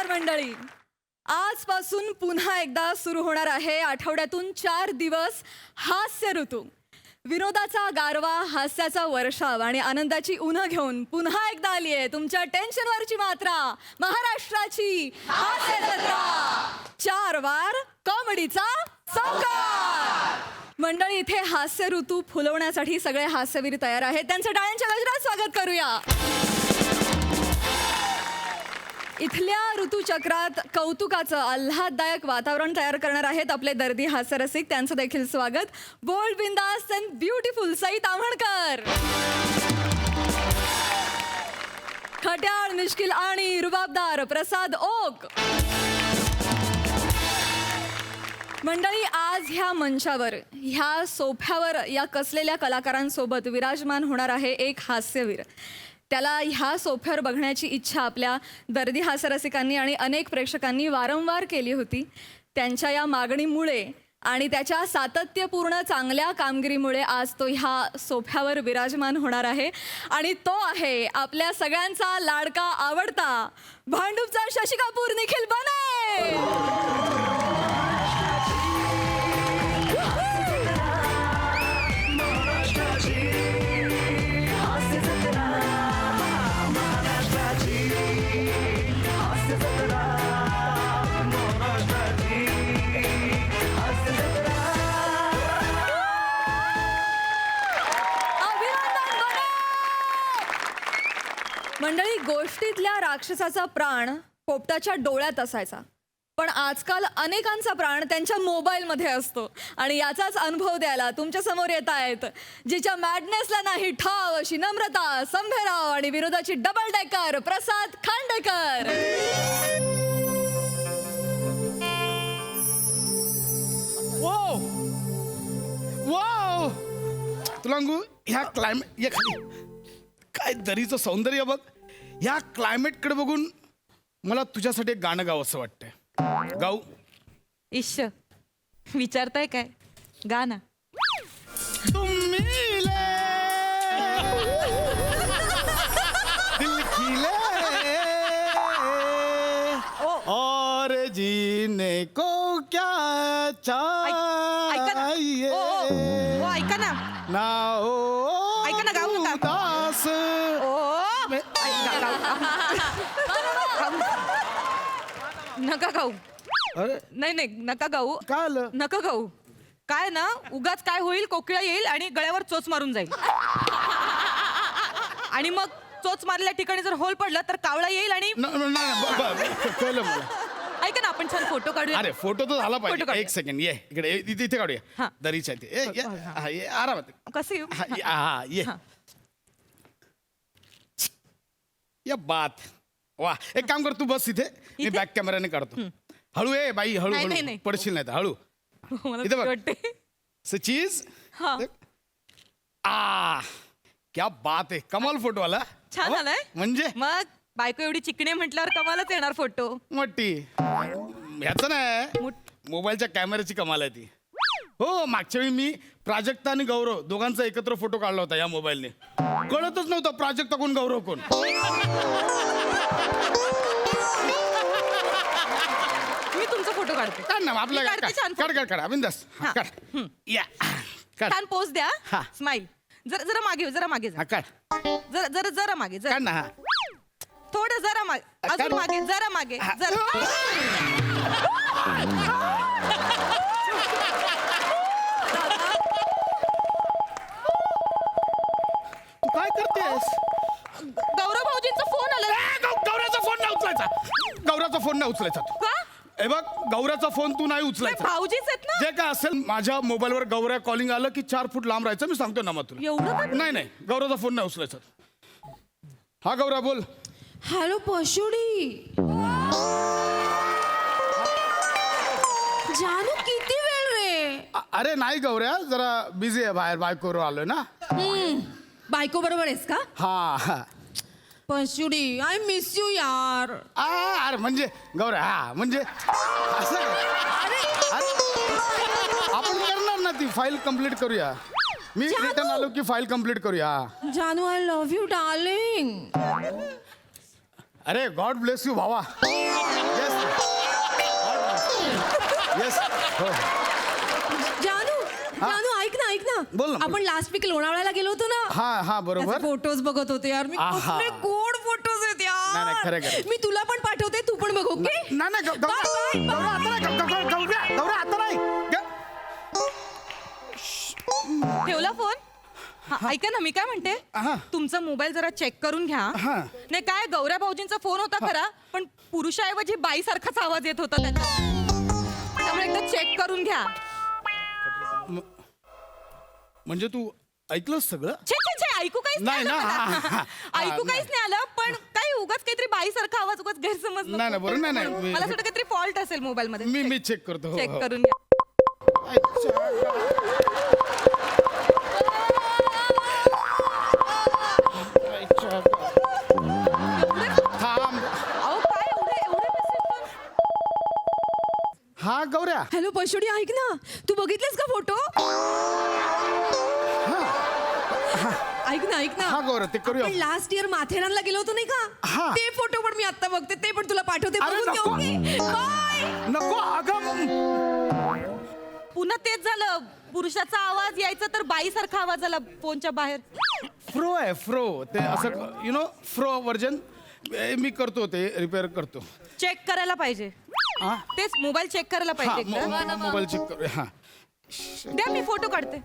नमस्कार मंडळी. आजपासून पुन्हा एकदा सुरू होणार आहे आठवड्यातून 4 दिवस हास्य ऋतू. विनोदाचा गारवा, हास्याचा वर्षाव आणि आनंदाची उन्ह घेऊन पुन्हा एकदा आली आहे तुमच्या टेन्शनवरची मात्रा, महाराष्ट्राची हास्य जत्रा. 4 वार कॉमेडीचा संकार. मंडळी, इथे हास्य ऋतू फुलवण्यासाठी सगळे हास्यवीर तयार आहेत. त्यांचं टाळ्यांच्या गजरात स्वागत करूया. इथल्या ऋतुचक्रात कौतुकाचं आल्हाददायक वातावरण तयार करणार आहेत आपले दर्दी हास्यरसिक. त्यांचं देखील स्वागत. बोल्ड, बिंदास अँड ब्युटिफुल सई ताम्हणकर, खट्याळ, मिश्किल आणि रुबाबदार प्रसाद ओक. मंडळी, आज ह्या मंचावर, ह्या सोफ्यावर या कसलेल्या कलाकारांसोबत विराजमान होणार आहे एक हास्यवीर. त्याला ह्या सोफ्यावर बघण्याची इच्छा आपल्या दर्दी हास्यरसिकांनी आणि अनेक प्रेक्षकांनी वारंवार केली होती. त्यांच्या या मागणीमुळे आणि त्याच्या सातत्यपूर्ण चांगल्या कामगिरीमुळे आज तो ह्या सोफ्यावर विराजमान होणार आहे. आणि तो आहे आपल्या सगळ्यांचा लाडका, आवडता भांडूपचा शशी कपूर, निखिल बने. मंडळी, गोष्टीतल्या राक्षसाचा प्राण पोपटाच्या डोळ्यात असायचा, पण आजकाल अनेकांचा प्राण त्यांच्या मोबाईलमध्ये असतो. आणि याचाच अनुभव द्यायला तुमच्या समोर येत आहेत जिच्या मॅडनेसला नाही ठाव अशी नम्रता संभेराव आणि विरोधाची डबल डेकर प्रसाद खांडेकर. वाव वाव, तुला सांगू, ह्या क्लायमेट, या खाली काय दरीचं सौंदर्य बघ. ह्या क्लायमेटकडे बघून मला तुझ्यासाठी एक गाणं गावं असं वाटतंय. गाऊ? इश्श, विचारताय काय? गा ना. तुम मिले दिल खिले और जीने को क्या ऐका ना. चाहिए ओ, ऐका ना. ना हो ऐका ना, गाऊ नका. उदास. नका गाऊ. अरे नाही नाही, नका गाऊ. काय आलं? नका गाऊ. काय ना, उगाच काय होईल, कोकिळा येईल आणि गळ्यावर चोच मारून जाईल. आणि मग चोच मारल्या ठिकाणी जर होल पडलं तर कावळा येईल आणि कळलं मला. ऐका ना, आपण छान फोटो काढूया. अरे फोटो तर झाला फोटो पाहिजे. काढूया. एक सेकंड, ये इकडे, इथे काढूया. हा. दरीच्या इथे. ये आरामात. कसं येऊ? हा ये. हा. या बात. वा, एक काम कर, तू बस इथे, मी बॅक कॅमेराने काढतो. हळू ये बाई, हळू नाही, हळू नाही. पडशील नाही तर हळू. मला इथे बघ. वाटते. चीज. हा. क्या बात आहे, कमाल फोटो आला. छान आलाय. म्हणजे मग बायको एवढी चिकणे म्हटल्यावर कमालच येणार फोटो. मोठी. ह्याचं नाही, मोबाईलच्या कॅमेऱ्याची कमाल आहे ती. हो, मागच्या वेळी मी प्राजक्ता आणि गौरव दोघांचा एकत्र फोटो काढला होता या मोबाईलने. कळतच नव्हतं प्राजक्ता कोण, गौरव कोण. मी तुमचा फोटो काढते. काढ ना आपलं. मी काढते छान फोटो. काढ बिंदास. हा. काढ. या काढ. छान पोज द्या. हा. स्माइल. जरा जरा मागे, जरा मागे जा. हा काढ. जरा जरा जरा मागे, जरा काढ ना. हा थोडं जरा मागे, काढ. अजून मागे, जरा मागे, हा. जरा. तू काय करतेस? गौरव भाऊजींचा फोन आला. गौराचा फोन नाही उचलायचा. गौराचा फोन नाही उचलायचा तू. का? हे बघ, गौराचा फोन तू नाही उचलायचा. भाऊजीच आहेत ना. जे काय असेल, माझ्या मोबाईलवर गौऱ्या कॉलिंग आलं की 4 फूट लांब राहायचं. मी सांगतो ना मग तुला. एवढं का? नाही गौराचा फोन नाही उचलायचा. हा गौरा बोल. हॅलो पशुडी. जानू, किती वेळ रे? अरे नाही गौऱ्या, जरा बिझी आहे बाहेर, बायकोवर आलोय ना. बायको बरोबर आहेस का? हा. पशुडी, आय मिस यू यार. अरे म्हणजे गौऱ्या, हा म्हणजे असं अरे, आपण करणार ना, ती फाईल कम्प्लीट करूया. मी रिटर्न आलो की फाईल कम्प्लीट करूया. जानू, आय लव्ह यू डार्लिंग. अरे गॉड ब्लेस यू भावा. येस हो जानू जानू ऐक ना बोल ना, बोल. आपण लास्ट वीक लोणावळ्याला गेलो होतो ना हा बरोबर फोटोज बघत होते यार मी आहा. कसले गोड फोटोज आहेत नाही, नाही, खरं, यार खरं. मी तुला पण पाठवते तू पण बघ ओके नाही Bye, bye, bye. गौऱ्या आता नाही ठेवला फोन हा, ऐका ना मी काय म्हणते हा. तुमचा मोबाईल जरा चेक करून घ्या हा. नाही काय गौऱ्या भाऊजींचा फोन होता खरा पण पुरुषाऐवजी बाई सारखाच आवाज येत होता त्याचा त्यामुळे एकदा चेक करून घ्या म्हणजे तू ऐकलंस सगळं छे छे छे ऐकू काहीच नाही आलं ना, मला. हा, हा, हा. ऐकू काहीच नाही आलं पण काही उगाच काहीतरी बाई सारखा आवाज उगाच गैरसमज नको. नाही, नाही, बरोबर, नाही, नाही. मला असं वाटतं काहीतरी फॉल्ट असेल मोबाईल मध्ये मी चेक करतो हो, चेक हो. करून घ्या थांब अहो काय एवढे एवढे message पण? हा गौऱ्या हॅलो पशुडी ऐक ना तू बघितलेस का फोटो ऐक ना हा गौऱ्या ते करूया आपण लास्ट इयर माथेरानला गेलो होतो नाही हा. का ते फोटो पण मी आता बघते ते पण तुला पाठवते अरे बघून घे, नको. ओके? बाय नको अगं पुन्हा तेच झालं पुरुषाचा आवाज यायचा तर बाई सारखा आवाज आला फोनच्या बाहेर फ्रो आहे फ्रो ते असं यु नो फ्रो व्हर्जन मी करतो ते रिपेअर करतो चेक करायला पाहिजे हा तेच मोबाईल चेक करायला हा पाहिजे एकदा. मोबाईल चेक करूया हा द्या मी फोटो काढते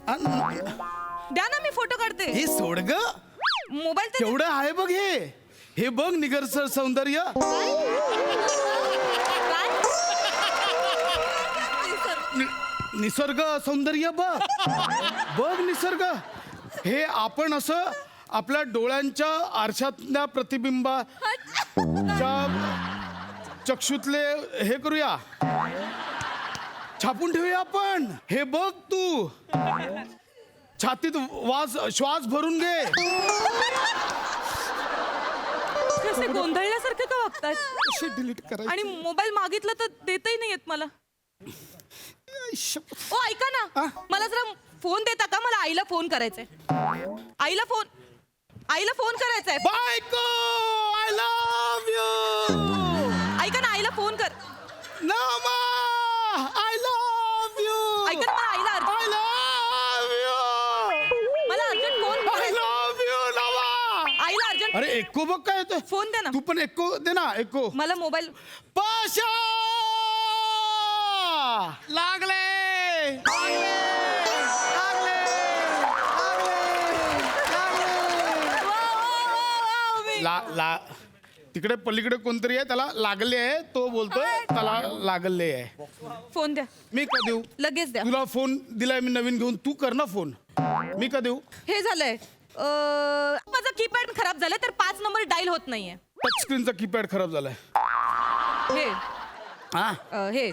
द्या ना मी फोटो काढते हे सोड ग मोबाईल तर केवढं आहे बघ हे बघ निगरसर सौंदर्य काय? निसर्ग सौंदर्य बघ निसर्ग हे आपण असं आपल्या डोळ्यांच्या आरशातल्या प्रतिबिंबाच्या चक्षुतले हे करूया छापून ठेवूया आपण हे बघ तू छातीत श्वास भरून घे कसे गोंधळल्यासारखे का वागतात कसे डिलीट करायचे आणि मोबाईल मागितलं तर देतही नाही येत मला ओ ऐका ना हा? मला जरा फोन देता का मला आईला फोन करायचंय आईला फोन करायचंय बायको आय लव्ह यू ऐका ना आईला फोन कर नामा आय लव्ह यू ऐका ना मला आईला आय लव्ह यू मला अर्जंट फोन आय करायचा लव्ह यू नामा आईला अर्जंट अरे एको बघ काय येतोय फोन दे ना तू पण एको दे ना एको मला मोबाईल पाशा लागले ला तिकडे पलीकडे कोणतरी आहे त्याला लागले आहे तो बोलतोय त्याला लागले आहे फोन द्या मी का देऊ लगेच द्या तुला फोन दिलाय मी नवीन घेऊन तू कर ना फोन मी का देऊ हे झालंय माझा कीपॅड खराब झालाय तर 5 नंबर डायल होत नाहीये टच स्क्रीनचा कीपॅड खराब झालाय हे हा हे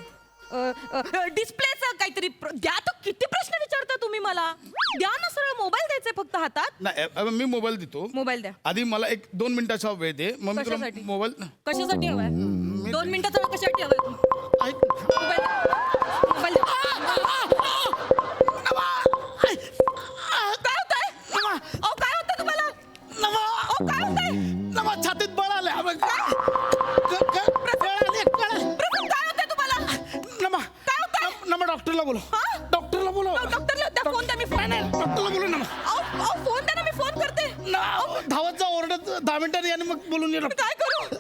डिस्प्लेचं काहीतरी द्या तर किती प्रश्न विचारता तुम्ही मला द्या ना सरळ मोबाईल द्यायचे फक्त हातात नाही मी मोबाईल देतो मोबाईल द्या आधी मला 1-2 मिनिटाचा वेळ दे मग मी तुला कशासाठी? मोबाईल कशासाठी हवाय 2 मिनिटाचा वेळ कशासाठी हवाय ऐक मोबाईल द्या. मोबाईल द्या. काय होतंय अहो काय होतंय तुम्हाला अहो काय होतंय छातीत बळ आलंय प्रथम काय होतंय तुम्हाला काय होतंय डॉक्टरला बोलो डॉक्टरला बोलो डॉक्टरला द्या फोन द्या मी फोन डॉक्टरला बोलू ना अहो फोन द्या ना मी फोन करते धावत जा ओरडत 10 मिनिटांनी आणि मग बोलून ये मी काय करू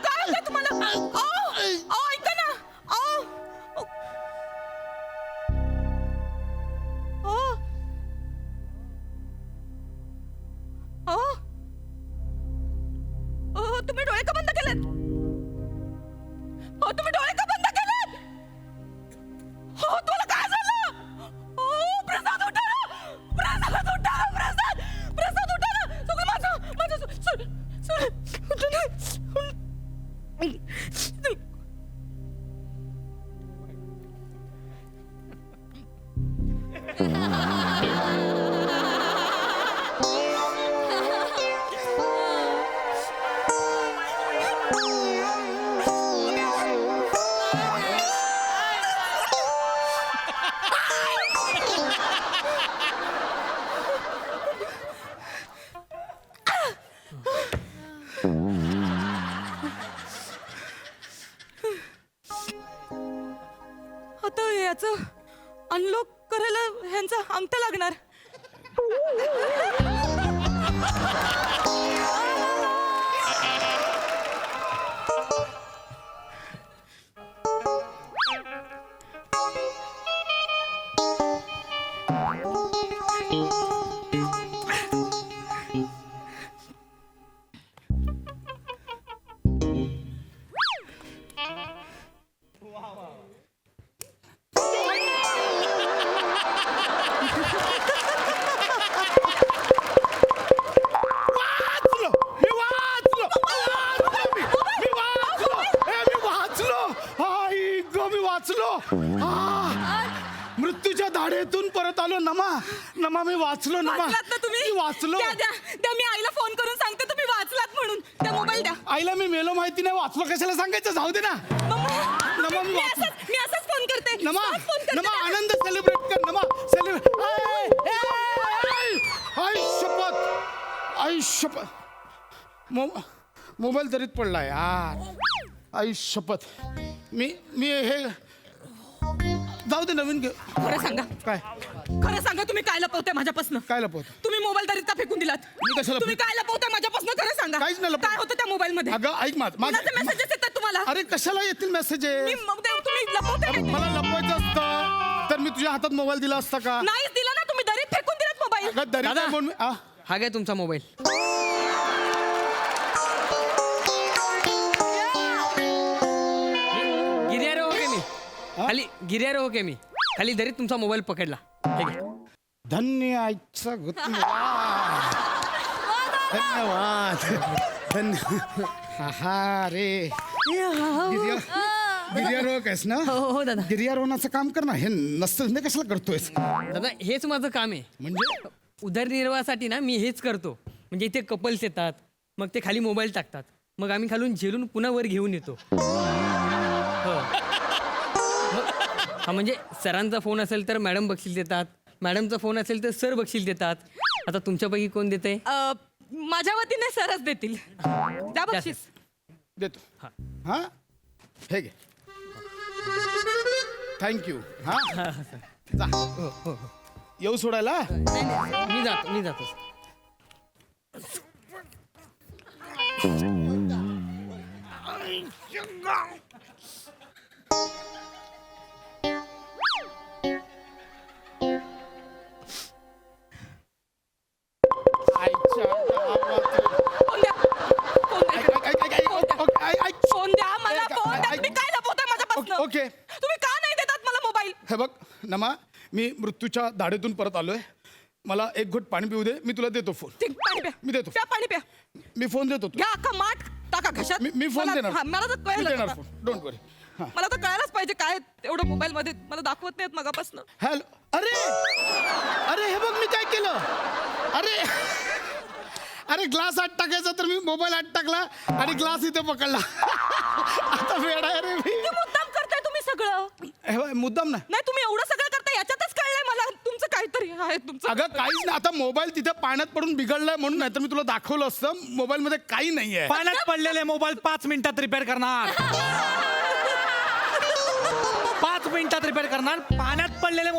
काय होतंय तुम्हाला अहो ऐका ना तुम्ही डोळे का बंद केलेत तुम्ही डोळे का बंद केलेत तुला काय झालं प्रसाद उठा प्रसाद उठा प्रसाद उठा ना सगळं माझं उठा ना अंगठा लागणार. वाचलो मी वाचलो मी वाचलो मी वाचलो आई गो मी वाचलो मृत्यूच्या धाडेतून परत आलो नमा नमा मी वाचलो नमा वाचलात ना तुम्ही? मी वाचलो द्या द्या द्या, मी आईला फोन करून सांगते तुम्ही वाचलात म्हणून. त्या मोबाईल द्या. आईला मी मेलो माहिती नाही वाचलो कशाला सांगायचं जाऊ दे ना नमा मी वाचलो मी असंच फोन करते. नमा सहज फोन करते नमा त्याला. आनंद सेलिब्रेट कर नमा सेलिब्रेट आई शपथ आई शपथ मोबाईल दरीत पडला यार आई शपथ मी हे जाऊ दे नवीन घे खरं सांगा. काय खरं सांगा तुम्ही काय लपवताय माझ्यापासून. काय लपवत तुम्ही मोबाईल दरीत फेकून दिलात. मी कशाला तुम्ही काय लपवताय माझ्यापासून खरं सांगा. काहीच नाही लपवत. काय होतं त्या मोबाईल मध्ये. अगं ऐक कोणाचे मेसेजेस येतात तुम्हाला. अरे कशाला येतील मी मेसेजेस मग तुम्ही लपवताय. मला लपवायचं असतं तर मी तुझ्या हातात मोबाईल दिला असता का नाहीच दिला ना तुम्ही दरीत फेकून दिलात मोबाईल. अगं दरीत दादा. आहे म्हणून हा घ्या तुमचा मोबाईल. गिर्यार हो के मी खाली गिर्यार हो के मी खाली दरीत तुमचा मोबाईल पकडला. हे घ्या. धन्य आईचा धन्यवाद हा रे गिर्यारोहक आहेस ना हो हो दादा. गिर्यारोहणाचं काम कर ना हे नसतं कशाला करतोयस दादा हेच माझं काम आहे. म्हणजे उदरनिर्वाहासाठी ना मी हेच करतो. म्हणजे इथे कपल्स येतात मग ते खाली मोबाईल टाकतात मग आम्ही खालून झेलून पुन्हा वर घेऊन येतो. हो हा म्हणजे सरांचा फोन असेल तर मॅडम बक्षीस देतात. मॅडमचा फोन असेल तर सर बक्षीस देतात. आता तुमच्यापैकी कोण देते. माझ्या वतीने सरच देतील. द्या बक्षीस. देतो हा हे घे थँक्यू हा जा येऊ सोडायला मी जातो. आईच्या गावात. फोन द्या. फोन द्या. फोन द्या मला. फोन द्या. तुम्ही काय लपवताय माझ्यापासून. ओके. तुम्ही का नाही देतात मला मोबाईल. हे बघ नमा मी मृत्यूच्या धाडेतून परत आलोय मला एक घोट पाणी पिऊ दे मी तुला देतो फोन ठीक, पाणी प्या. मी देतो. प्या पाणी प्या. मी फोन देतो घ्या अख्खा माठ टाका घशात. मी फोन मला- देणार हा, मला तर मी कळलं देणार आता. फोन डोंट वरी मला तर कळायलाच पाहिजे काय एवढं मोबाईल मध्ये मला दाखवत नाहीत मगापासून. हॅलो अरे अरे हे बघ मी काय केलं अरे अरे ग्लास आत टाकायचा तर मी मोबाईल आत टाकला आणि ग्लास इथे पकडला आता वेळ आहे रे मी मुद्दाम करताय तुम्ही सगळं. हे बघ, मुद्दाम ना नाही तुम्ही एवढं सगळं करताय याच्यातच कळलंय मला तुमचं काहीतरी आहे तुमचं. अगं काहीच नाही आता मोबाईल तिथे पाण्यात पडून बिघडलाय म्हणून नाही तर मी तुला दाखवलं असतं मोबाईल मध्ये काही नाहीये पाण्यात पडलेले मोबाईल 5 मिनिटात रिपेअर करणार. 5 मिनिटात रिपेअर करणार. पाण्यात पडलेले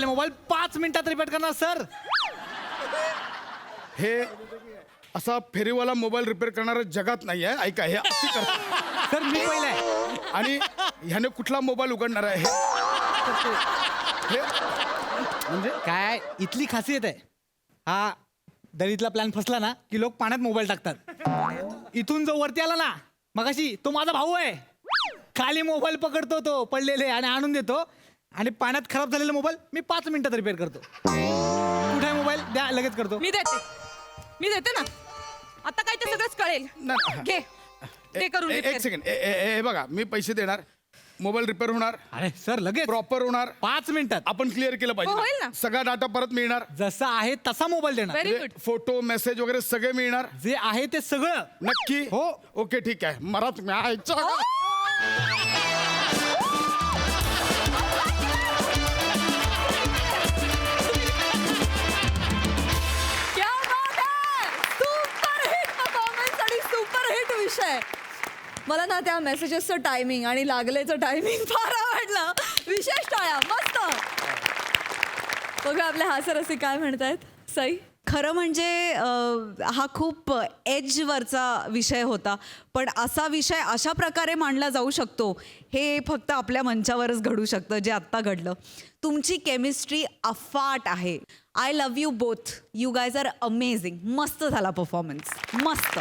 मोबाईल 5 मिनिटात रिपेअर करणार सर. हे असा फेरीवाला मोबाईल रिपेअर करणारा जगात नाही आहे ऐका हे अति करतात सर मी पहिला आहे. आणि ह्याने कुठला मोबाईल उघडणार आहे हे म्हणजे काय इथली खासियत आहे. हा दरीतला प्लॅन फसला ना की लोक पाण्यात मोबाईल टाकतात. इथून जो वरती आला ना मगाशी तो माझा भाऊ आहे. खाली मोबाईल पकडतो तो पडलेले आणि आणून देतो आणि पाण्यात खराब झालेला मोबाईल मी 5 मिनिटात रिपेअर करतो. कुठे आहे मोबाईल द्या लगेच करतो. मी देते ना आता काय ते सगळंच कळेल. नाही. घे ते करून एक repair. सेकंड हे बघा मी पैसे देणार मोबाईल रिपेअर होणार अरे सर लगेच प्रॉपर होणार 5 मिनिटात आपण क्लिअर केलं हो, होईल पाहिजे ना. सगळा डाटा परत मिळणार जसा आहे तसा मोबाईल देणार. Very good. फोटो मेसेज वगैरे सगळे मिळणार जे आहे ते सगळं. नक्की हो. ओके ठीक आहे मला तुम्ही आईच्या क्या बात आहे! सुपर हिट परफॉर्मन्स आणि सुपर हिट विषय. मला ना त्या मेसेजेसचं टायमिंग आणि लागलेचं टायमिंग फार आवडलं. विशेष टाळ्या मस्त बघा आपल्या हास्यरसिक काय म्हणतायत. सई, खरं म्हणजे हा खूप एजवरचा विषय होता, पण असा विषय अशा प्रकारे मांडला जाऊ शकतो हे फक्त आपल्या मंचावरच घडू शकतं, जे आत्ता घडलं. तुमची केमिस्ट्री अफाट आहे. I love you both. You guys are amazing. मस्त झाला परफॉर्मन्स, मस्त.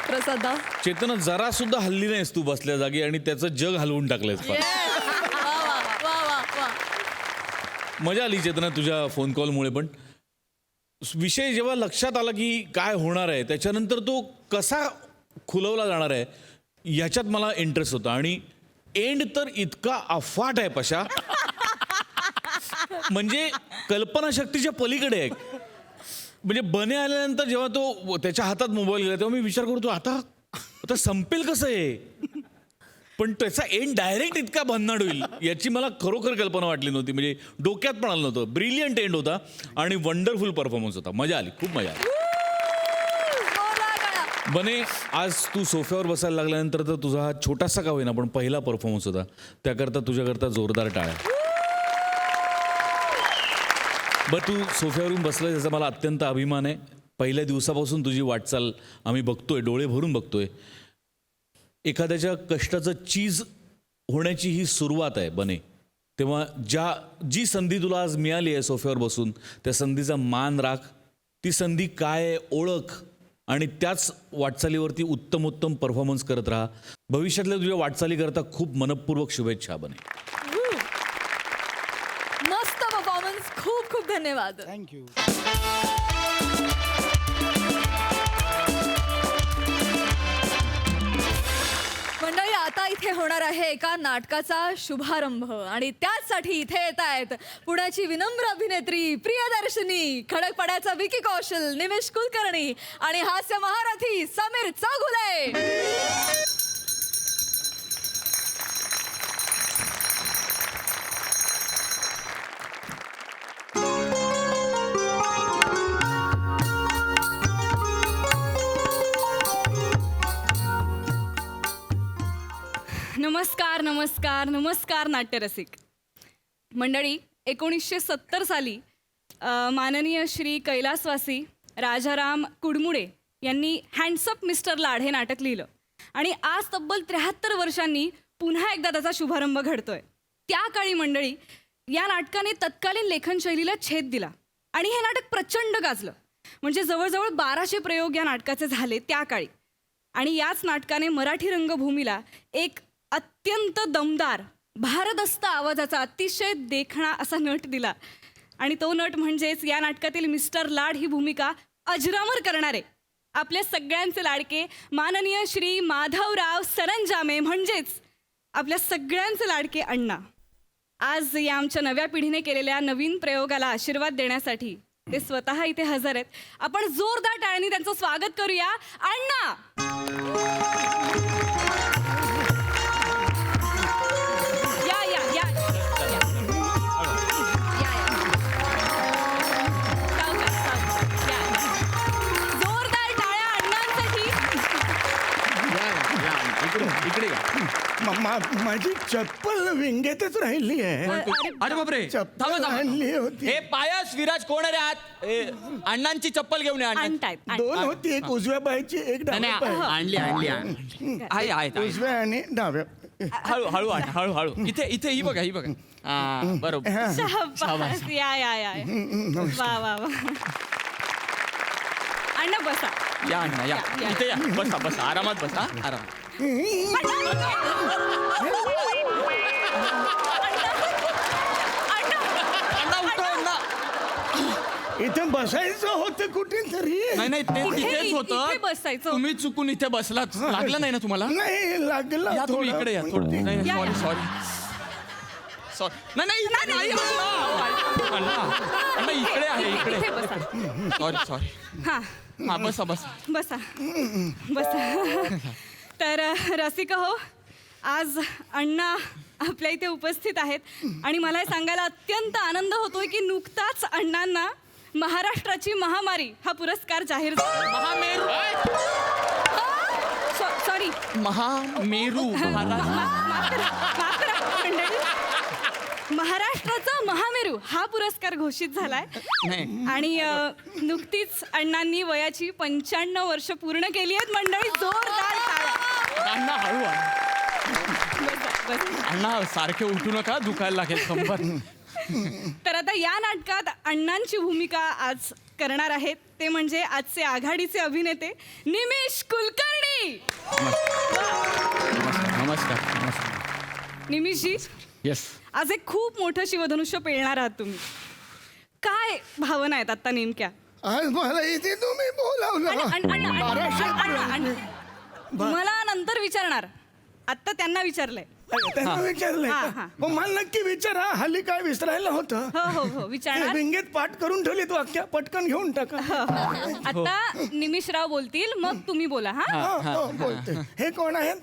प्रसादा. चेतना जरा सुद्धा हल्ली नाहीस तू बसल्या जागी आणि त्याचं जग हलवून टाकलंयस फार. वा वा वा वा वा. मजा आली चेतना तुझ्या फोन कॉलमुळे. पण विषय जेव्हा लक्षात आला की काय होणार आहे त्याच्यानंतर तो कसा खुलवला जाणार आहे याच्यात मला इंटरेस्ट होता. आणि एंड तर इतका अफाट आहे पशा, म्हणजे कल्पनाशक्तीच्या पलीकडे आहे. म्हणजे बने आल्यानंतर जेव्हा तो त्याच्या हातात मोबाईल गेला तेव्हा मी विचार करतो आता संपेल कसं आहे. पण त्याचा एंड डायरेक्ट इतका भन्नाट होईल याची मला खरोखर कल्पना वाटली नव्हती. म्हणजे डोक्यात पण आलं नव्हतं. ब्रिलियंट एंड होता आणि वंडरफुल परफॉर्मन्स होता. मजा आली, खूप मजा आली. बने, आज तू सोफ्यावर बसायला लागल्यानंतर तर तुझा हा छोटासा का होईना पण पहिला परफॉर्मन्स होता, त्याकरता तुझ्याकरता जोरदार टाळ्या. बरं, तू सोफ्यावरून बसलाय त्याचा मला अत्यंत अभिमान आहे. पहिल्या दिवसापासून तुझी वाटचाल आम्ही बघतोय, डोळे भरून बघतोय. एखाद्याच्या कष्टाचं चीज होण्याची ही सुरुवात आहे बने. तेव्हा जी संधी तुला आज मिळाली आहे सोफ्यावर बसून, त्या संधीचा मान राख. ती संधी काय आहे ओळख आणि त्याच वाटचालीवरती उत्तम परफॉर्मन्स करत राहा. भविष्यातल्या तुझ्या वाटचालीकरता खूप मनपूर्वक शुभेच्छा बने. मस्त परफॉर्मन्स. खूप खूप धन्यवाद. थँक्यू. मंडळी, आता इथे होणार आहे एका नाटकाचा शुभारंभ आणि त्याचसाठी इथे येत आहेत पुण्याची विनम्र अभिनेत्री प्रियदर्शनी, खडकपड्याचा विकी कौशल, निमिष कुलकर्णी आणि हास्य महारथी समीर चौगुले. नमस्कार नमस्कार नमस्कार नाट्यरसिक मंडळी. 1970 साली माननीय श्री कैलासवासी राजाराम कुडमुडे यांनी हँड्सअप मिस्टर लाड हे नाटक लिहिलं आणि आज तब्बल 73 वर्षांनी पुन्हा एकदा त्याचा शुभारंभ घडतोय. त्या काळी मंडळी या नाटकाने तत्कालीन लेखनशैलीला छेद दिला आणि हे नाटक प्रचंड गाजलं. म्हणजे जवळजवळ 1200 प्रयोग या नाटकाचे झाले त्या काळी. आणि याच नाटकाने मराठी रंगभूमीला एक अत्यंत दमदार भारदस्त आवाजाचा अतिशय देखणा असा नट दिला. आणि तो नट म्हणजेच या नाटकातील मिस्टर लाड ही भूमिका अजरामर करणारे आपल्या सगळ्यांचे लाडके माननीय श्री माधवराव सरंजामे, म्हणजेच आपल्या सगळ्यांचे लाडके अण्णा. आज या आमच्या नव्या पिढीने केलेल्या नवीन प्रयोगाला आशीर्वाद देण्यासाठी ते स्वतः इथे हजर आहेत. आपण जोरदार टाळ्यांनी त्यांचं स्वागत करूया. अण्णा, माझी चप्पल विंगेतच राहिली आहे. अरे बापरे, चप्पल आणली होती. हे पायस विराज कोण रे आत? अण्णांची चप्पल घेऊन ये. आणतायत. दोन होती, एक उजव्या पायाची एक डाव्या पायाची. आणली आहे आहे उजव्या आणि डाव्या. हळू हळू आण, हळू हळू. इथे इथे ही बघा, ही बघा. हा, बरोबर. शाबास. या वा वा वा. अण्णा बसा. या अण्णा या, इथे या. बसा बसा, आरामात बसा, आरामात. अण्णा उठो अण्णा. इथे बसायचं होतं कुठेतरी. नाही ते तिथेच इथे होतं. बसायचं. तुम्ही चुकून इथे बसलात. लागलं नाही ना तुम्हाला? नाही लागला. या तुम्ही इकडे या थोडं. नाही या, सॉरी या. सॉरी नाही इथे नाही अण्णा इकडे आहे, इथे इकडे. बसा. सॉरी. हा, हा बसा बसा. बसा बसा. तर रसिक हो, आज अण्णा आपल्या इथे उपस्थित आहेत आणि मला हे सांगायला अत्यंत आनंद होतोय की नुकताच अण्णांना महाराष्ट्राची महामारी हा पुरस्कार जाहीर झाला. महामेरू. सॉरी, महामेरू. माफ करा मंडळी. महाराष्ट्राचा महामेरू हा पुरस्कार घोषित झालाय नाही आणि नुकतीच अण्णांनी वयाची 95 वर्ष पूर्ण केली आहेत. मंडळी जोरदार टाळ्या. अण्णा हळू अण्णा सारखे उठू नका, दुखायला लागेल कंबर. तर आता या नाटकात अण्णांची भूमिका आज करणार आहेत ते म्हणजे आजचे आघाडीचे अभिनेते निमिष कुलकर्णी. नमस्कार नमस्कार. निमिषजी, येस. आज एक खूप मोठं शिवधनुष्य पेलणार आहात तुम्ही. काय भावना आहेत आता नेमक्या? आज मला इथे तुम्ही बोलावलं मला नंतर विचारणार, आता त्यांना विचारलंय. त्यांना विचारलंय हा, का? हा. मग मला नक्की विचारा, हल्ली काय विसरायला होतं. हो विचारणार. विंगेत पाठ करून ठेवली तू अख्ख्या, पटकन घेऊन टाका. आता निमिषराव बोलतील, मग तुम्ही बोला. हा, बोलते. हे कोण आहेत?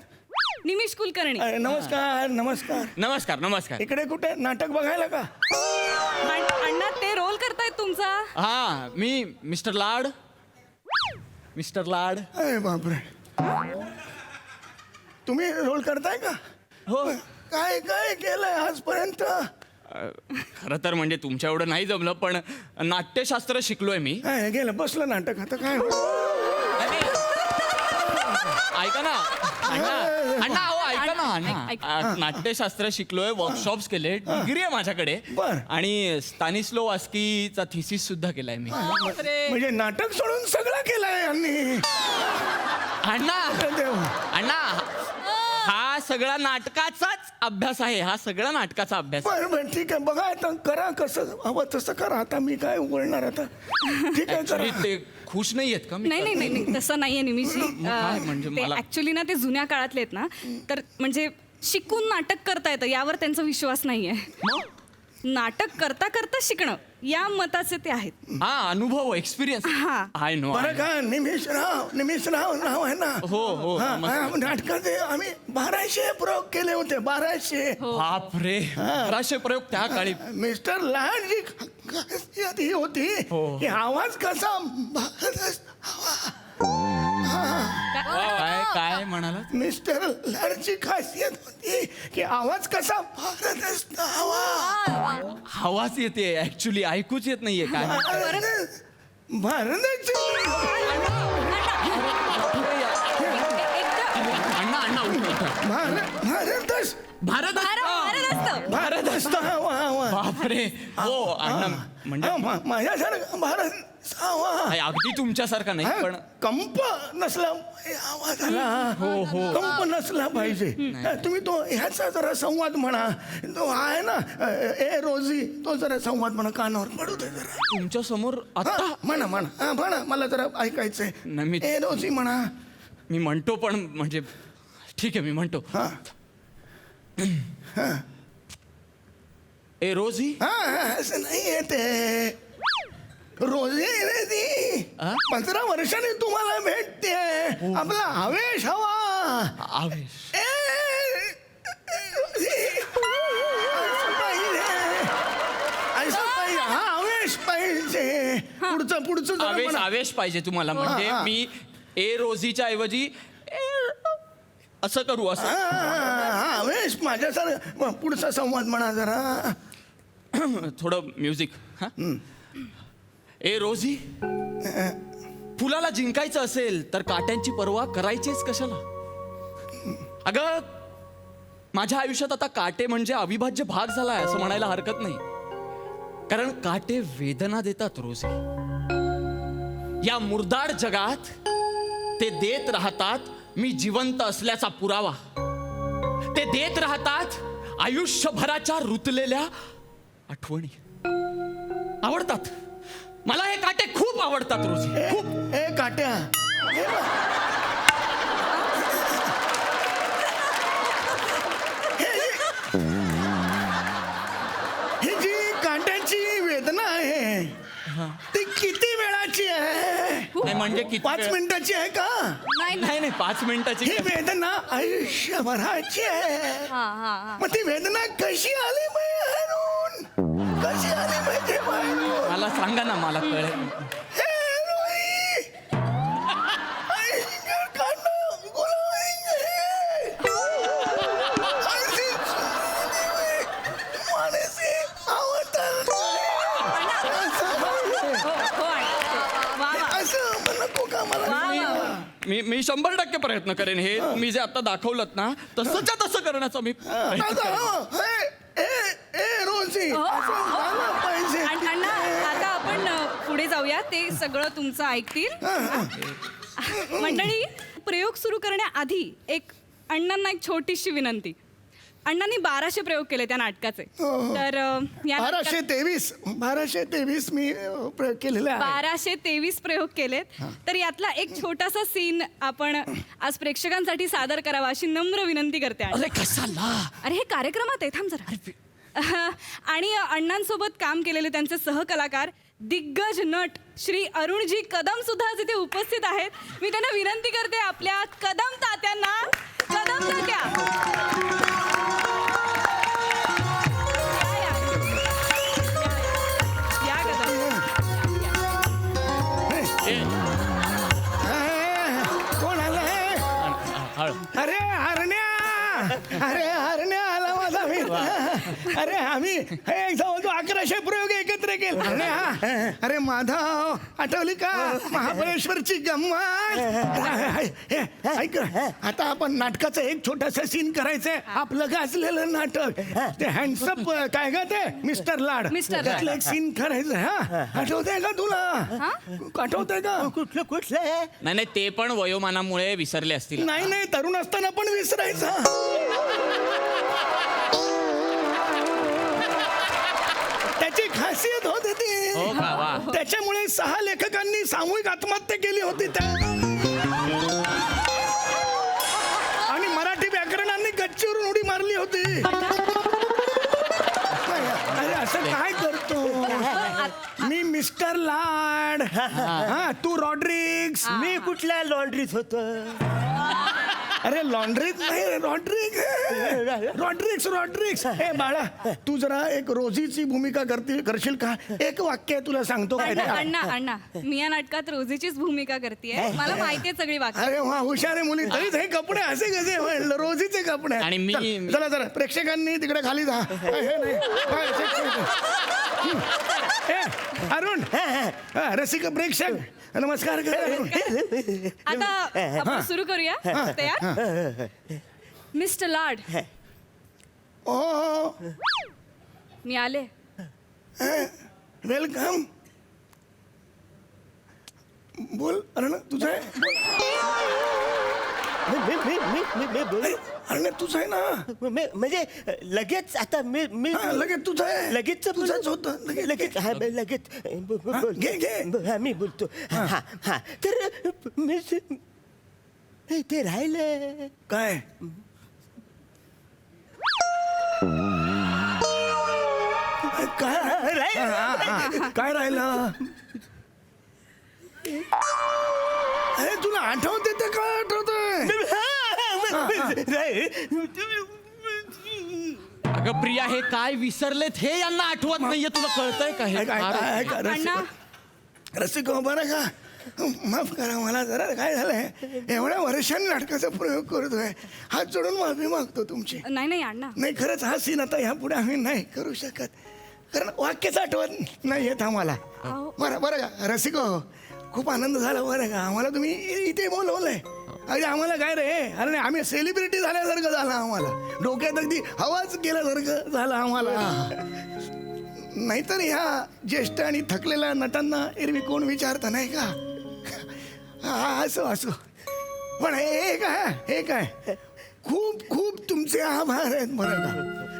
निमिष कुलकर्णी. नमस्कार नमस्कार. नमस्कार नमस्कार. इकडे कुठे नाटक बघायला का? अण्णा ते रोल करतायत तुमचा. हा मी मिस्टर लाड. मिस्टर लाड. अरे बापरे, तुम्ही रोल करताय का? हो. काय काय केलंय आजपर्यंत? खरं तर म्हणजे तुमच्या एवढं नाही जमलं, पण नाट्यशास्त्र शिकलोय मी. काय गेलं, बसलं नाटक, आता काय ऐका ना अण्णा, अण्णा अहो ऐका ना ऐक. अण्णा. नाट्यशास्त्र शिकलोय, वर्कशॉप्स केले, डिग्री आहे माझ्याकडे. बर. आणि स्तानिस्लोवास्कीचा थिसिस सुद्धा केलाय मी. म्हणजे नाटक सोडून सगळं केलंय यांनी. अण्णा देव. अण्णा हा सगळा नाटकाचाच अभ्यास आहे. हा सगळा नाटकाचा अभ्यास. बरं ठीक आहे, बघा आता करा, कसं हवं तसं करा. आता मी काय उघडणार आता. ठीक आहे, करा. Actually ते खुश नाही आहेत का? मी नाही तसं नाहीये निमिषजी. काय म्हणजे ते मला- ऍक्च्युली ना ते जुन्या काळातले आहेत ना, तर म्हणजे शिकून नाटक करता येतं यावर त्यांचा विश्वास नाहीये. नाटक करता करता शिकणं या मताचे ते आहेत. हा अनुभव, एक्सपिरियन्स. हा. I know. बरं का, निमिषराव नाव आहे ना? हो हो हा, नमस्कार. हा, नाटकाचे आम्ही 1200 प्रयोग केले होते. 1200. बापरे, 1200 प्रयोग त्या काळी. मिस्टर लाडजी खासियत ही होती की आवाज कसा काय काय म्हणाला? मिस्टर लाडची खासियत होती की आवाज कसा भारत असावा. आवाज येते, ऍक्च्युली ऐकूच येत नाहीये काय. भारताची अण्णा अण्णा भारत भारत भारत असता. बापरे. हो अण्णा म्हणजे माझ्यासारखं भारत असावा. अगदी तुमच्यासारखा नाही, पण कंप नसला पाहिजे आवाजाला. हो. कंप नसला पाहिजे. तुम्ही तो ह्याचा जरा संवाद म्हणा, तो आहे ना ए रोजी, तो जरा संवाद म्हणा, कानावर पडू दे जरा. तुमच्या समोर आता म्हणा म्हणा, मला जरा ऐकायचंय. नाही, मी- ए रोजी म्हणा. मी म्हणतो, पण म्हणजे ठीक आहे मी म्हणतो. हा ए रोजी. असं नाही येते. रोजी रे ती 15 वर्षांनी तुम्हाला भेटते. आपला आवेश हवा. आवेश. हा आवेश पाहिजे. पुढचं जरा आवेश म्हणा. आवेश पाहिजे तुम्हाला. म्हणजे हा. मी ए रोजीच्या ऐवजी असं करू असं. हा, आवेश माझ्यासारखं. पुढचा संवाद म्हणा जरा. थोडं म्युझिक. हा. ए रोजी, फुलाला जिंकायचं असेल तर काट्यांची पर्वा करायचीच कशाला? अगं माझ्या आयुष्यात आता काटे म्हणजे अविभाज्य भाग झालाय असं म्हणायला हरकत नाही. कारण काटे वेदना देतात रोजी. या मुरदाड जगात ते देत राहतात मी जिवंत असल्याचा पुरावा. ते देत राहतात आयुष्यभराच्या रुतलेल्या आठवणी. आवडतात मला हे काटे, खूप आवडतात रोजी, खूप. ए काट्या, ही जी काट्याची वेदना आहे ती किती वेळाची आहे? नाही म्हणजे किती 5 वेळ? मिनिटाची आहे का? नाही 5 मिनिटाची. ही वेदना आयुष्यभराची आहे. मग ती वेदना कशी आली बाहेरून? कशी आली पाहिजे बाहेरून? मला सांगा ना, मला कळेल. हे रोई! आयुष्य काढणं गुलामी आहे. आयुष्य माणसे का मला? मी 100% प्रयत्न करेन. हे तुम्ही जे आता दाखवलं ना तसंच्या तसं करण्याचा मी दादा, हो, ए, रोजी, असं झालं पाहिजे. अण्णा आता आपण पुढे जाऊया, ते सगळं तुमचं ऐकतील. मंडळी, प्रयोग सुरू करण्याआधी एक अण्णांना एक छोटीशी विनंती. अण्णांनी 1200 प्रयोग केले त्या नाटकाचे. तर या नाटकात 1223 मी प्रयोग केलेला आहे. 1223 प्रयोग केलेत. तर यातला एक छोटासा सीन आपण आज प्रेक्षकांसाठी सादर करावा अशी नम्र विनंती करते. अरे कशाला? अरे हे कार्यक्रमात आहे, थांब जरा. आणि अण्णांसोबत काम केलेले त्यांचे सहकलाकार दिग्गज नट श्री अरुणजी कदम सुद्धा आज इथे उपस्थित आहेत. मी त्यांना विनंती करते आपल्या कदम तात्यांना. कदम तात्या, या कदम. कोण आलंय? अरे हरण्या आला माझा मित्र. अरे आम्ही हे जवळजवळ 1100 प्रयोग एकत्र केले. अरे माधव, आठवली का महाबळेश्वरची गंमत? ऐक, आता आपण नाटकाचं एक छोटासा सीन करायचंय. आपलं गाजलेलं नाटक ते हँडसअप काय ग ते मिस्टर लाड, मिस्टर त्यातलं एक सीन करायचं. हा, आठवतंय का तुला? आठवतंय का? कुठलं? नाही ते पण वयोमानामुळे विसरले असतील. नाही तरुण असताना पण विसरायचं. त्याची खासियत होती ती. हो का? वा. त्याच्यामुळे 6 लेखकांनी सामूहिक आत्महत्या केली होती आणि मराठी व्याकरणांनी गच्चीवरून उडी मारली होती. अरे असं काय करतो? मी मिस्टर लाड, हा तू रॉड्रिक्स. मी कुठल्या लॉन्ड्रीत होतो? अरे लॉन्ड्रीत नाही, रॉड्रिक्स. हे बाळा, तू जरा एक रोजीची भूमिका करशील का? एक वाक्य तुला सांगतो काय ते. अण्णा मी या नाटकात रोजीचीच भूमिका करतेय. मला माहितीये सगळी वाक्य. अरे वा, हुशार आहे मुली. तरीच हे कपडे असे कसे म्हणलं? रोजीचे कपडे. आणि मी- चला प्रेक्षकांनी तिकडे खाली जा. हे नाही. अरुण, रसिक प्रेक्षक नमस्कार कर. आता आपण सुरू करूया. तयार? मिस्टर लाड, ओ मी आले. वेलकम. बोल अरुण, तुझं आहे? अरे तुझं आहे ना? म्हणजे लगेच आता मी हा, लगेच तुझं आहे. लगेच तुझंच होतं. लगेच हा, लगेच घे. मी बोलतो. हा तर ते राहिलं काय? काय राहिलं? अरे तुला आठवते ते काय आठवतंय? अगं प्रिया, हे काय विसरलेत हे यांना आठवत नाहीये. तुला कळतंय का हे? अण्णा, रसिक बरं का, माफ करा मला जरा. काय झालंय, एवढ्या वर्षांनी नाटकाचा प्रयोग करतोय. हात जोडून माफी मागतो तुमची. नाही अण्णा. नाही खरंच हा सीन आता यापुढे आम्ही नाही करू शकत, कारण वाक्यच आठवत नाही येत आम्हाला. बरं का रसिक, खूप आनंद झाला बरं का. आम्हाला तुम्ही इथे बोलवलंय. अरे आम्हाला काय रे, अरे आम्ही सेलिब्रिटी झाल्यासारखं झालं आम्हाला. डोक्यात अगदी हवाच गेल्यासारखं झालं आम्हाला. नाहीतर ह्या ज्येष्ठ आणि थकलेल्या नटांना एरवी कोण विचारतं नाही का? असो. पण हे काय खूप तुमचे आभार आहेत बरं का.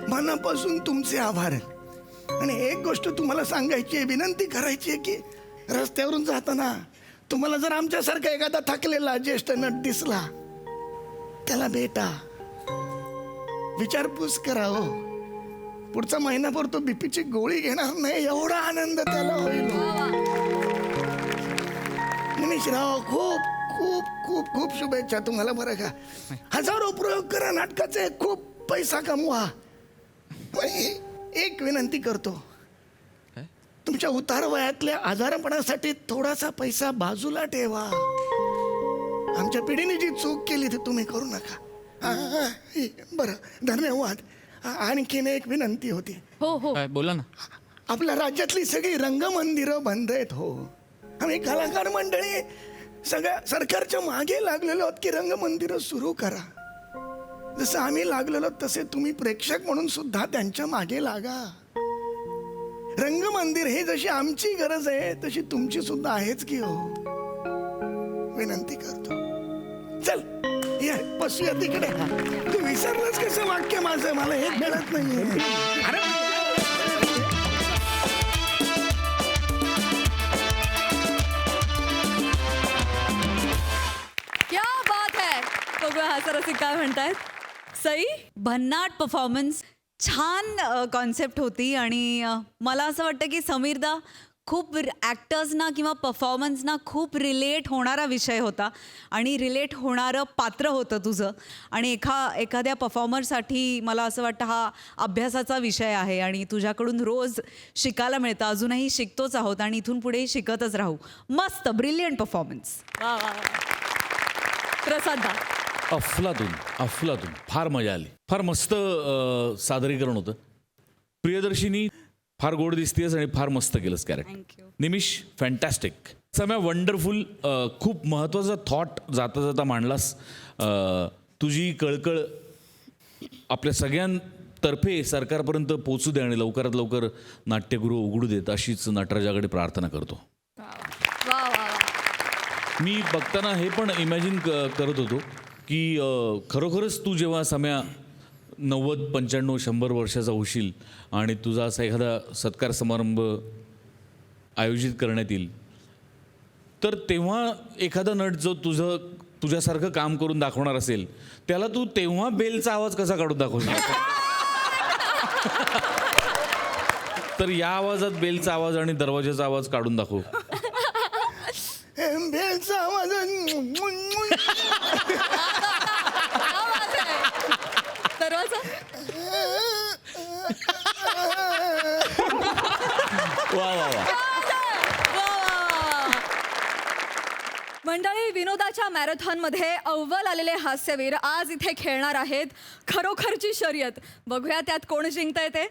मनापासून तुमचे आभार आहेत. आणि एक गोष्ट तुम्हाला सांगायची आहे, विनंती करायची आहे की रस्त्यावरून जाताना तुम्हाला जर आमच्यासारखा एखादा थकलेला ज्येष्ठ नट दिसला, त्याला भेटा, विचारपूस करा. हो, पुढचा महिनाभर तो बीपीची गोळी घेणार नाही, एवढा आनंद त्याला होईल. मनीषराव, खूप शुभेच्छा तुम्हाला बरं का. 1000 प्रयोग करा नाटकाचे, खूप पैसा कमवा. एक विनंती करतो, तुमच्या उतार वयातल्या आजारपणासाठी थोडासा पैसा बाजूला ठेवा. आमच्या पिढीने जी चूक केली ती तुम्ही करू नका. बरं, धन्यवाद. आणखीन एक विनंती होती. हो. काय बोला ना. आपल्या राज्यातली सगळी रंगमंदिरं बंद आहेत. हो, आम्ही कलाकार मंडळी सगळ्या सरकारच्या मागे लागलेलो आहोत की रंगमंदिरं सुरू करा. जसं आम्ही लागलेलो तसे तुम्ही प्रेक्षक म्हणून सुद्धा त्यांच्या मागे लागा. रंगमंदिर हे जशी आमची गरज आहे तशी तुमची सुद्धा आहेच की हो. विनंती करतो. चल या बसूया तिकडे. तू विसरलंच कसं वाक्य माझं, मला हे कळत नाहीये. क्या बात है. बघूया हास्यरसिक काय म्हणतायत. सई, भन्नाट परफॉर्मन्स, छान कॉन्सेप्ट होती. आणि मला असं वाटतं की समीरदा खूप ॲक्टर्सना किंवा परफॉर्मन्सना खूप रिलेट होणारा विषय होता आणि रिलेट होणारं पात्र होतं तुझं. आणि एखाद्या परफॉर्मरसाठी मला असं वाटतं हा अभ्यासाचा विषय आहे आणि तुझ्याकडून रोज शिकायला मिळतं. अजूनही शिकतोच आहोत आणि इथून पुढेही शिकतच राहू. मस्त, ब्रिलियंट परफॉर्मन्स. प्रसाददा. अफलातून फार मजा आली. फार मस्त सादरीकरण होतं. प्रियदर्शिनी फार गोड दिसतेस आणि फार मस्त केलंस कॅरेक्टर. निमिष फॅन्टॅस्टिक. सम्या वंडरफुल. खूप महत्त्वाचा थॉट जाता जाता मांडलास. तुझी कळकळ आपल्या सगळ्यांतर्फे सरकारपर्यंत पोचू दे आणि लवकरात लवकर नाट्यगृह उघडू देत अशीच नटराजाकडे प्रार्थना करतो. वा वा. मी बघताना हे पण इमॅजिन करत होतो की खरोखरच तू जेव्हा सम्या 90, 95, 100 वर्षाचा होशील आणि तुझा असा एखादा सत्कार समारंभ आयोजित करण्यात येईल तर तेव्हा एखादा नट जो तुझ्यासारखं काम करून दाखवणार असेल त्याला तू तेव्हा बेलचा आवाज कसा काढून दाखवशील. तर या आवाजात बेलचा आवाज आणि दरवाजाचा आवाज काढून दाखव. बेलचा आवाज. दरवाजा. वा वा वा. मंडळी, विनोदाच्या मॅरेथॉनमध्ये अव्वल आलेले हास्यवीर आज इथे खेळणार आहेत खरोखरची शर्यत. बघूया त्यात कोण जिंकतंय ते.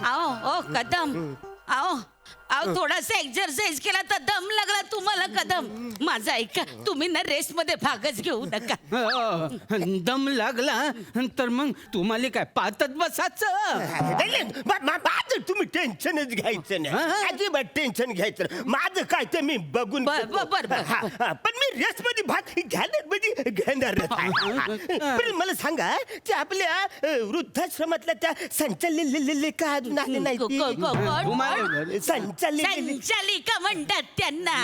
आओ ओ कदम, आओ आओ थोडासा एक्सरसाइज केला तर दम लागला तुम्हाला कदम. माझा ऐका, तुम्ही ना रेस मध्ये भागच घेऊ नका. दम लागला तर मग तुम्हाला काय पातच बसायचं. तुम्ही टेन्शनच घ्यायचं नाही. अजिबात टेन्शन घ्यायचं नाही. माझं काय ते मी बघून पण मी रेस मध्ये भाग घ्यायला घेणार. पण मला सांगा ते आपल्या वृद्धाश्रमातल्या त्या संचालिका अजून आले नाही. संचालिका म्हणतात त्यांना.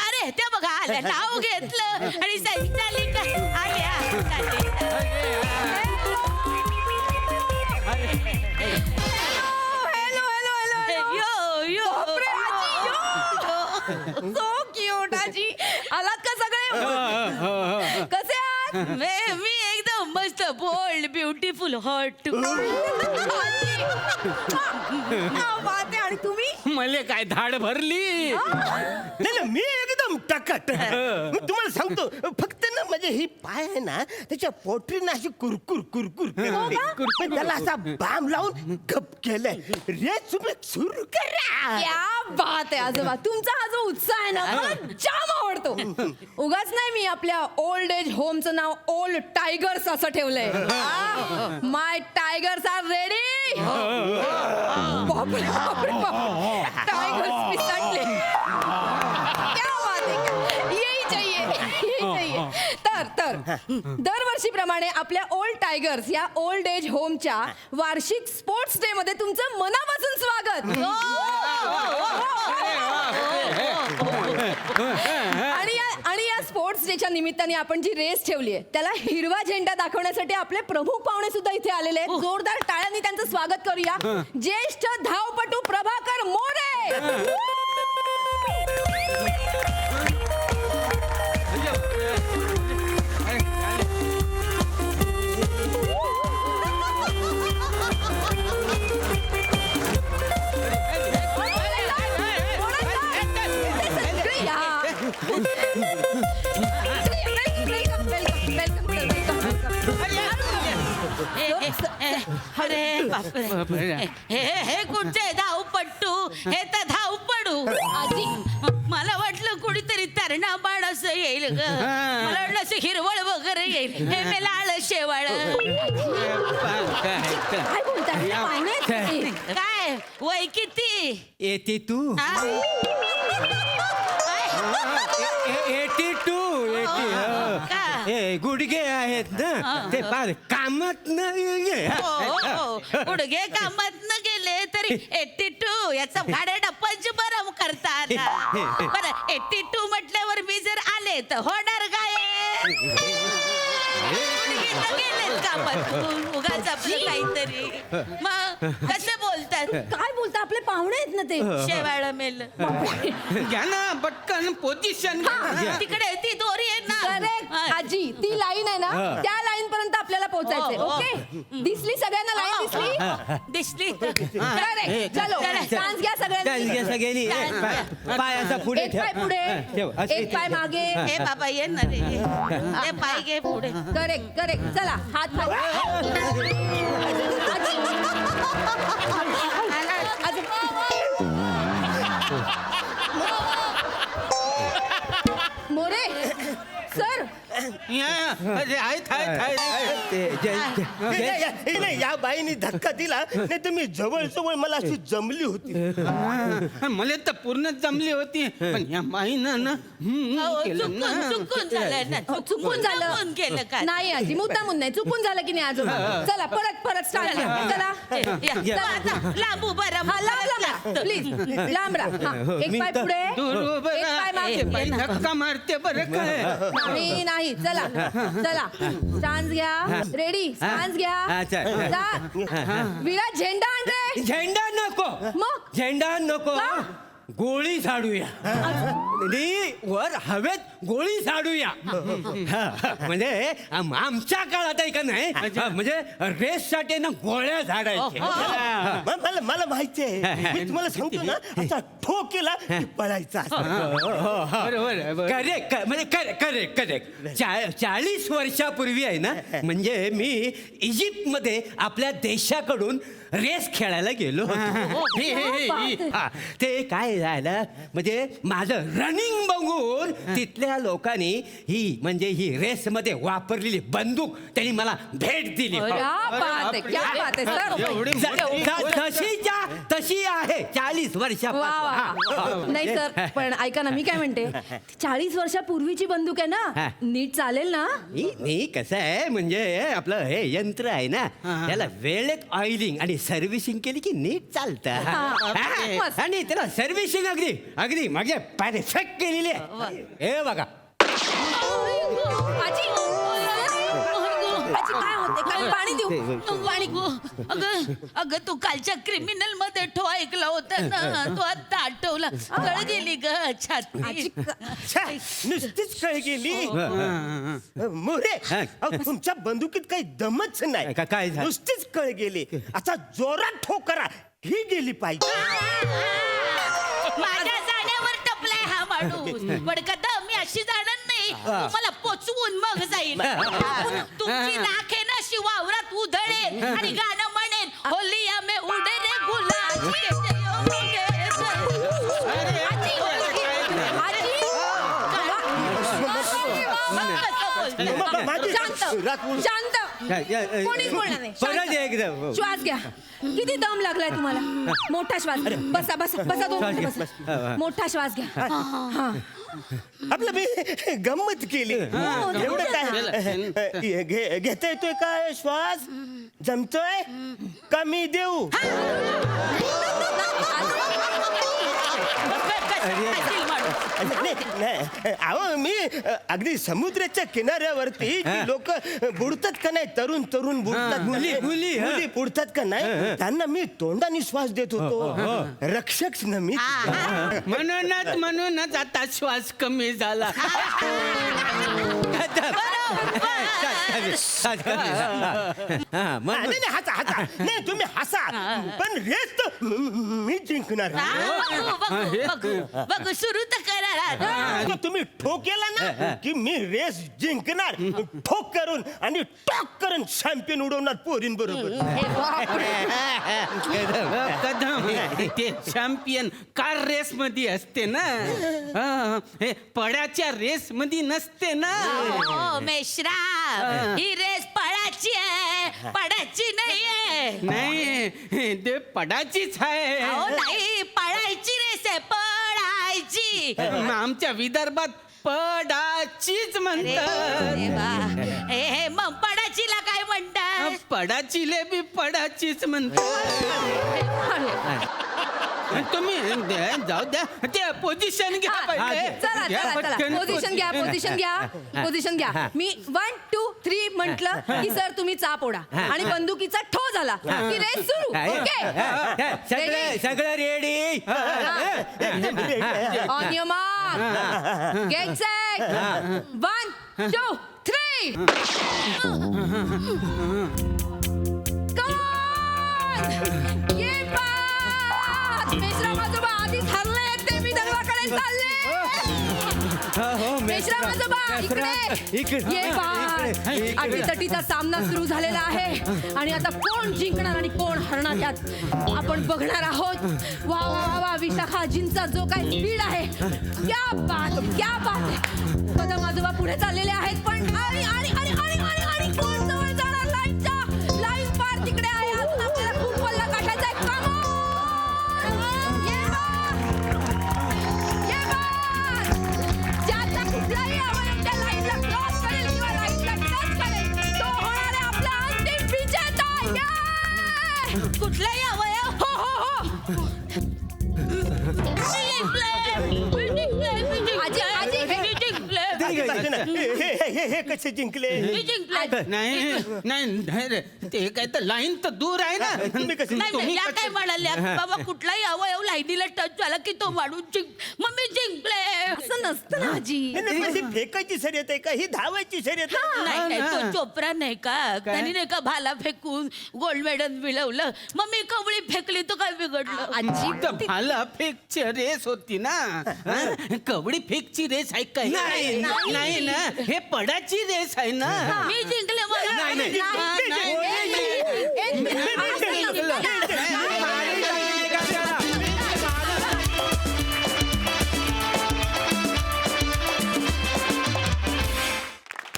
अरे त्या बघा आल्या, नाव घेतलं आणि संचालिका आल्या. Hello hello hello. Yo yo so cute आजी. आलात का सगळे? कसे आहात? मी एकदम मस्त, बोल्ड, ब्युटिफुल, हॉट. आणि तुम्ही? मला काय धाड भरली. नाही मी एकदम टकट. तुम्हाला सांगतो फक्त ना म्हणजे ही पाय आहे ना त्याच्या पोटरीनं अशी कुरकुर कुरकुर करते. त्याला असा बाम लावून गप केलंय. रेस तुम्ही सुरू करा. क्या बात आहे आजोबा. तुमचा हा जो उत्साह आहे ना मला जाम आवडतो. उगाच नाही मी आपल्या ओल्ड एज होमचं नाव ओल्ड टायगर्स असं ठेवलंय. माय टायगर्स आर रेडी. टायगर्स पिसटले. क्या बात आहे. यही चाहिए. तर दरवर्षीप्रमाणे आपल्या ओल्ड टायगर्स या ओल्ड एज होमच्या वार्षिक स्पोर्ट्स डे मध्ये तुमचं मनापासून स्वागत. आणि या स्पोर्ट्स डेच्या निमित्ताने आपण जी रेस ठेवली आहे त्याला हिरवा झेंडा दाखवण्यासाठी आपले प्रमुख पाहुणे सुद्धा इथे आलेले आहेत. जोरदार टाळ्यांनी त्यांचं स्वागत करूया. ज्येष्ठ धावपटू प्रभाकर मोरे. अरे बापरे हे कुठचे धावपट्टू हे तर धावपडू आजी मला वाटलं कुणीतरी तरणा बाण असं येईल ग मला वाटलं असं हिरवळ वगैरे येईल हे मी लाळ शेवाळ काय बोलताय पाहुणे आहेत ते. काय वय किती येते तू हा? काय? 82 का? हे गुडघे आहेत ना ते फार कामात नाही हो, गुडघे कामात न गेले तरी 82 याचा भाड्याला पंचबरम करतात बरं 82 म्हटल्यावर मी जर आले तर होणार काय गेलेत कामातून उगाच आपलं काहीतरी मग कसं बोलतात काय बोलता आपले पाहुणे आहेत ना ते शेवाळ मेल घ्या ना पटकन पोझिशन तिकडे ती दोरी आहे ना करेक्ट आजी ती लाईन आहे ना त्या लाईन पर्यंत आपल्याला पोहोचायचंय हो, हो. ओके दिसली सगळ्यांना लाईन दिसली दिसली करेक्ट चलो चान्स घ्या सगळ्यांनी सगळ्यांनी पायाचा पुढे एक पाय पुढे एक पाय मागे हे बाबा ये ना रे हे पाय घे पुढे करेक्ट करेक्ट चला हात खाली मोरे सर या बाईने धक्का दिला नाही तर मी जवळ जवळ मला अशी जमली होती मला तर पूर्णच जमली होती पण या माईनं ना चुकून झालं ना चुकून झालं चुकून केलं काय नाही आजी मुद्दामून नाही चुकून झालं की नाही अजून चला परत स्टार्ट चला चला आता लांब उभा राहा हा लांब प्लीज लांब राहा हा, एक पाय पुढे एक पाय मागे धक्का मारते बरं काय नाही नाही चला चला स्टान्स घ्या रेडी स्टान्स घ्या जा. विराज झेंडा आण रे झेंडा नको मग झेंडा नको का? गोळी झाडूया नाही, वर हवेत गोळी झाडूया म्हणजे आमच्या काळात आहे का नाही म्हणजे रेस साठी ना गोळ्या झाडायच्या मला माहिती आहे मी तुम्हाला सांगतो ना असा ठो केला की पळायचा करेक्ट म्हणजे करेक्ट करेक्ट 40 वर्षापूर्वी आहे ना म्हणजे मी इजिप्त मध्ये आपल्या देशाकडून रेस खेळायला गेलो होतो हा, ते काय झालं म्हणजे माझं रनिंग बघून तिथल्या लोकांनी ही रेस मध्ये वापरलेली बंदूक त्यांनी मला भेट दिली तशी आहे 40 वर्षापासून नाही सर पण ऐका ना मी काय म्हणते 40 वर्षापूर्वीची बंदूक आहे ना नीट चालेल ना नाही कसं आहे म्हणजे आपलं हे यंत्र आहे ना त्याला वेळेत ऑइलिंग आणि सर्व्हिसिंग केली की नीट चालतं मस्त. आणि त्याला सर्व्हिसिंग अगदी अगदी मागे परफेक्ट केलेली आहे हे बघा आजी आजी काय होते काय पाणी देऊ पाणी अगं तू कालच्या क्रिमिनल मध्ये ठो ऐकला होता ना तू आता आठवला कळ गेली ग छाती नुसतीच कळ गेली मोरे तुमच्या बंदुकीत काही दमच नाही काय नुसतीच कळ गेली आता जोरात ठो करा ही गेली पाहिजे माझ्या जाण्यावर टपलाय हा माणूस पण कदा मी अशी जाणार नाही मला पोचवून मग जाईल तुमची नाक आहे ना अशी वावरात उधळेल आणि गाणं म्हणेन होलिया में उडे रे गुलाब शांत कोणीच बोलणार नाही शांत. श्वास घ्या किती दम लागलाय तुम्हाला मोठा श्वास बसा बसा बसा 2 मिनिटं बसा मोठा श्वास घ्या हा आपलं मी गंमत केली एवढं काय घेता येतोय काय श्वास जमतोय कमी देऊ अहो मी अगदी समुद्राच्या किनाऱ्यावरती लोक बुडतात का नाही तरुण तरुण बुडतात मुली बुडतात का नाही त्यांना मी तोंडाने श्वास देत होतो रक्षक ना मी म्हणूनच आता श्वास कमी झाला नाही तुम्ही हसा पण रेस तर मी जिंकणार बघू सुरू तर करा आता तुम्ही ठोक केला ना की मी रेस जिंकणार ठोक करून आणि टॉक करून चॅम्पियन उडवणार पोरीन बरोबर. कदम ते चॅम्पियन कार रेस मध्ये असते ना, हे पडाच्या रेस मध्ये नसते ना. हो मेश्राम, ही रेस पळाची आहे, पडाची नाहीये. नाही ते पडाचीच आहे. अहो नाही, पळायची रेस आहे, पळायची. आमच्या विदर्भात पडाचीच म्हणतात. हे मग पडाचीला काय म्हणतात? पडाचीले बी पडाचीच म्हणतात. तुम्ही जाऊ द्या, ते पोझिशन घ्या पहिले. चला घ्या चला पटकन. चला पोझिशन घ्या, पोझिशन घ्या, पोझिशन घ्या. मी 1 2 3 म्हटलं की सर तुम्ही चाप ओढा आणि बंदुकीचा ठो झाला की रेस सुरू. ओके, सगळं ready. On your mark, get set, 1 2 3. ये बात मिश्रा आजोबा आधीच हरले ते मी दरवाकडे चालले. मिश्रा आजोबा इकडे ये बात. अटीतटीचा सामना सुरू झालेला आहे आणि आता कोण जिंकणार आणि कोण हरणार यात आपण बघणार आहोत. वा वा वा, विशाखाजींचा जो काय स्पीड आहे, क्या बात क्या बात आहे. कदम आजोबा पुढे चाललेले आहेत पण आणि आणि आणि आणि आणि आणि कोण जवळ जाणार. लाईनच्या लाईन पार तिकडे आहे. अजून आपल्याला खूप पल्ला काढायचा आहे. Come on! ये बात! ज्याचा कुठलाही अवयव त्या लाईनला क्रॉस करेल किंवा लाईनला टच करेल तो होणार आहे आपला अंतिम विजेता. Yeah! कुठलाही अवयव. हो हो हो. हे कसे जिंकले? नाही नाही रे, ते काय तर लाईन तर दूर आहे ना. तुम्ही कसे नाही या काय म्हणाल्या बाबा, कुठलाही अवयव लाईनीला टच झाला की तो माणूस मग मी जिंकले. असं नसतं ना आजी. नाही, फेकायची शर्यत आहे का ही धावायची शर्यत आहे? नाही नाही, तो चोप्रा नाही का, त्यांनी नाही का भाला फेकून गोल्ड मेडल मिळवलं. मग मी कवळी फेकली तर काय बिघडलं? आजी भाला फेकची रेस होती ना. कबड्डी फेकची रेस आहे काय? नाही ना, हे पडाची रेस आहे ना. मी जिंकले मग.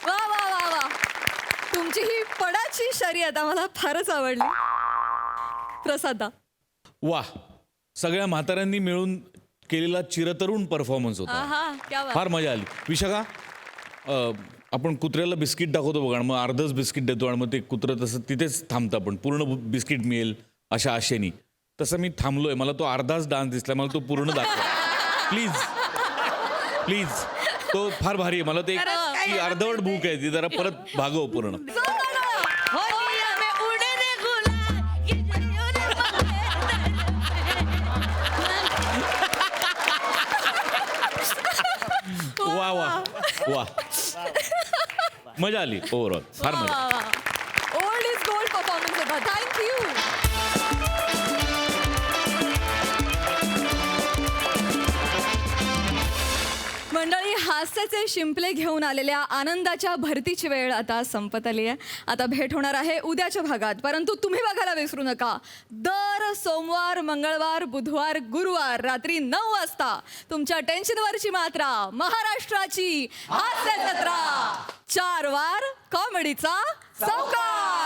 वा वा वा वा, तुमची ही पडाची शर्यत आम्हाला फारच आवडली. प्रसादा, वा, सगळ्या म्हाताऱ्यांनी मिळून केलेला चिरतरुण परफॉर्मन्स होता. आहा, क्या बात. फार मजा आली. विशाखा, आपण कुत्र्याला बिस्किट दाखवतो बघा, आणि मग अर्धच बिस्किट देतो आणि मग ते कुत्रं तसं तिथेच थांबतं. आपण पूर्ण बिस्किट मिळेल अशा आशेनी. तसं मी थांबलोय, मला तो अर्धाच डान्स दिसला, मला तो पूर्ण दाखवा प्लीज प्लीज. तो फार भारी आहे. मला ते ती अर्धवट भूक आहे, ती जरा परत भागव पूर्ण. वा वा वा, मजा आली ओव्हरऑल, फार मजा. ओल्ड इज गोल्ड परफॉर्मन्स होता. थँक्यू. मंडळी, हास्याचे शिंपले घेऊन आलेल्या आनंदाच्या भरतीची वेळ आता संपत आली आहे. आता भेट होणार आहे उद्याच्या भागात, परंतु तुम्ही बघायला विसरू नका, दर सोमवार, मंगळवार, बुधवार, गुरुवार रात्री 9 वाजता तुमच्या टेन्शनवरची मात्रा, महाराष्ट्राची हास्य जत्रा. 4 वार कॉमेडीचा चौकार.